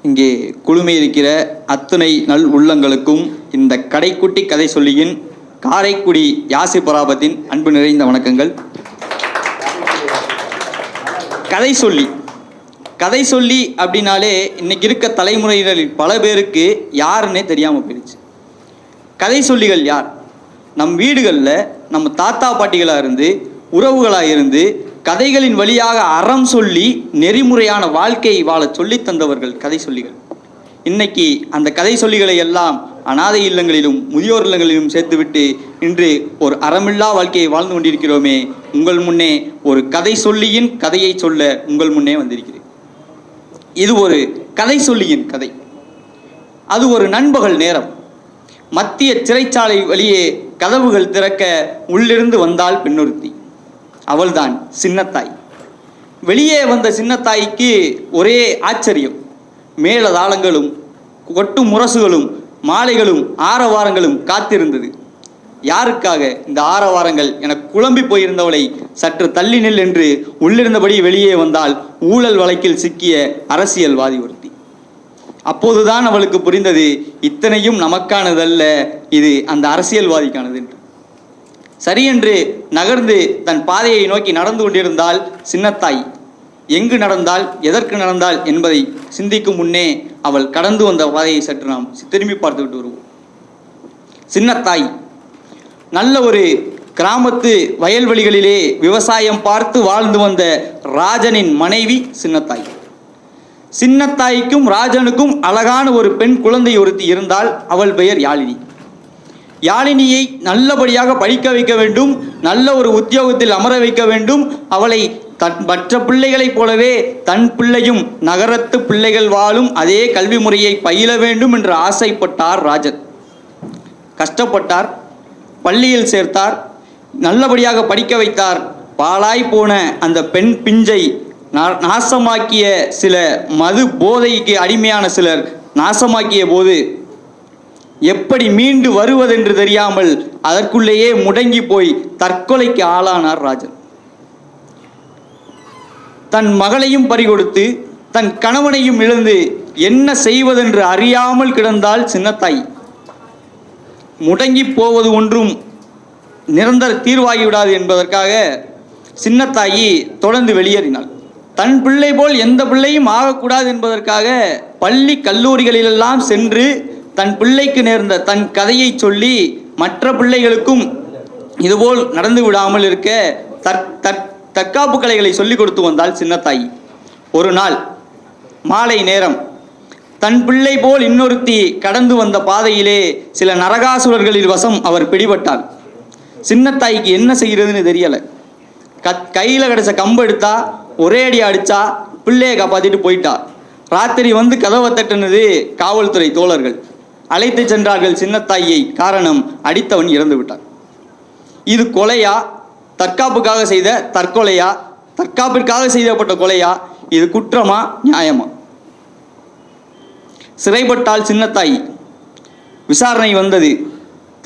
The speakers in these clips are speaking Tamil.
இங்கே குழுமை இருக்கிற அத்துணை நல் உள்ளங்களுக்கும் இந்த கடைக்குட்டி கதை சொல்லியின் காரைக்குடி யாசிர் பராபத்தின் அன்பு நிறைந்த வணக்கங்கள். கதை சொல்லி அப்படின்னாலே இன்னைக்கு இருக்க தலைமுறையினரில் பல பேருக்கு யாருன்னே தெரியாமல் போயிடுச்சு. கதை சொல்லிகள் யார்? நம் வீடுகளில் நம்ம தாத்தா பாட்டிகளாக இருந்து உறவுகளாக இருந்து கதைகளின் வழியாக அறம் சொல்லி நெறிமுறையான வாழ்க்கையை வாழ சொல்லி தந்தவர்கள் கதை சொல்லிகள். இன்னைக்கு அந்த கதை சொல்லிகளை எல்லாம் அனாதை இல்லங்களிலும் முதியோர் இல்லங்களிலும் சேர்த்துவிட்டு இன்று ஒரு அறமில்லா வாழ்க்கையை வாழ்ந்து கொண்டிருக்கிறோமே. உங்கள் முன்னே ஒரு கதை சொல்லியின் கதையை சொல்ல உங்கள் முன்னே வந்திருக்கிறேன். இது ஒரு கதை சொல்லியின் கதை. அது ஒரு நண்பகல் நேரம். மத்திய சிறைச்சாலை வழியே கதவுகள் திறக்க உள்ளிருந்து வந்தாள் பெண்ணொருத்தி. அவள்தான் சின்னத்தாய். வெளியே வந்த சின்னத்தாய்க்கு ஒரே ஆச்சரியம். மேளதாளங்களும் கொட்டு முரசுகளும் மாலைகளும் ஆரவாரங்களும் காத்திருந்தது. யாருக்காக இந்த ஆரவாரங்கள் என குழம்பி போயிருந்தவளை சற்று தள்ளி நில் என்று உள்ளிருந்தபடி வெளியே வந்தால் ஊழல் வழக்கில் சிக்கிய அரசியல்வாதி ஒருத்தி. அப்போதுதான் அவளுக்கு புரிந்தது, இத்தனையும் நமக்கானதல்ல, இது அந்த அரசியல்வாதிக்கானது என்று. சரியென்று நகர்ந்து தன் பாதையை நோக்கி நடந்து கொண்டிருந்தால் சின்னத்தாய். எங்கு நடந்தால் எதற்கு நடந்தால் என்பதை சிந்திக்கும் முன்னே அவள் கடந்து வந்த பாதையை சற்று நாம் திரும்பி பார்த்து விட்டு வருவோம். சின்னத்தாய் நல்ல ஒரு கிராமத்து வயல்வெளிகளிலே விவசாயம் பார்த்து வாழ்ந்து வந்த ராஜனின் மனைவி சின்னத்தாய். சின்னத்தாய்க்கும் ராஜனுக்கும் அழகான ஒரு பெண் குழந்தை ஒருத்தி இருந்தால். அவள் பெயர் யாழினி. யாழினியை நல்லபடியாக படிக்க வைக்க வேண்டும், நல்ல ஒரு உத்தியோகத்தில் அமர வைக்க வேண்டும். அவளை மற்ற பிள்ளைகளைப் போலவே தன் பிள்ளையும் நகரத்து பிள்ளைகள் வாழும் அதே கல்வி முறையை பயில வேண்டும் என்று ஆசைப்பட்டார் ராஜன். கஷ்டப்பட்டார், பள்ளியில் சேர்த்தார், நல்லபடியாக படிக்க வைத்தார். பாழாய் போன அந்த பெண் பிஞ்சை நாசமாக்கிய சில மது போதைக்கு அடிமையான சிலர் நாசமாக்கிய போது எப்படி மீண்டு வருவதென்று தெரியாமல் அதற்குள்ளேயே முடங்கி போய் தற்கொலைக்கு ஆளானார் ராஜன். தன் மகளையும் பறிகொடுத்து தன் கணவனையும் இழந்து என்ன செய்வதென்று அறியாமல் கிடந்தால் சின்னத்தாய். முடங்கி போவது ஒன்றும் நிரந்தர தீர்வாகிவிடாது என்பதற்காக சின்னத்தாயி தொடர்ந்து வெளியேறினாள். தன் பிள்ளை போல் எந்த பிள்ளையும் ஆகக்கூடாது என்பதற்காக பள்ளி கல்லூரிகளிலெல்லாம் சென்று தன் பிள்ளைக்கு நேர்ந்த தன் கதையை சொல்லி மற்ற பிள்ளைகளுக்கும் இதுபோல் நடந்து விடாமல் இருக்க தற்காப்பு கலைகளை சொல்லிக் கொடுத்து வந்தாள் சின்னத்தாய். ஒரு நாள் மாலை நேரம் தன் பிள்ளை போல் இன்னொருத்தி கடந்து வந்த பாதையிலே சில நரகாசுரர்களின் வசம் அவர் பிடிபட்டாள். சின்னத்தாய்க்கு என்ன செய்கிறதுன்னு தெரியலை. கையில் கிடைச்ச கம்பு எடுத்தா ஒரே அடி அடித்தா பிள்ளையை காப்பாற்றிட்டு போயிட்டா. ராத்திரி வந்து கதவை தட்டினது காவல்துறை தோழர்கள். அழைத்து சென்றார்கள் சின்னத்தாயை. காரணம், அடித்தவன் இறந்து விட்டான். இது கொலையா, தற்காப்புக்காக செய்த தற்கொலையா, தற்காப்பிற்காக செய்யப்பட்ட கொலையா, இது குற்றமா நியாயமா? சிறைப்பட்டால் சின்னத்தாய். விசாரணை வந்தது.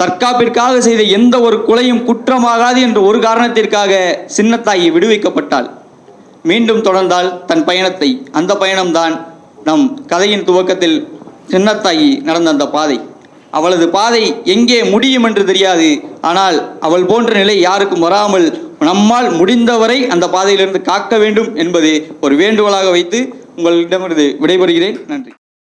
தற்காப்பிற்காக செய்த எந்த ஒரு கொலையும் குற்றமாகாது என்ற ஒரு காரணத்திற்காக சின்னத்தாய் விடுவிக்கப்பட்டாள். மீண்டும் தொடர்ந்தால் தன் பயணத்தை. அந்த பயணம்தான் நம் கதையின் துவக்கத்தில் சின்னத்தாயி நடந்த அந்த பாதை. அவளது பாதை எங்கே முடியும் என்று தெரியாது. ஆனால் அவள் போன்ற நிலை யாருக்கும் வராமல் நம்மால் முடிந்தவரை அந்த பாதையிலிருந்து காக்க வேண்டும் என்பது ஒரு வேண்டுகோளாக வைத்து உங்களிடமிருந்து விடைபெறுகிறேன். நன்றி.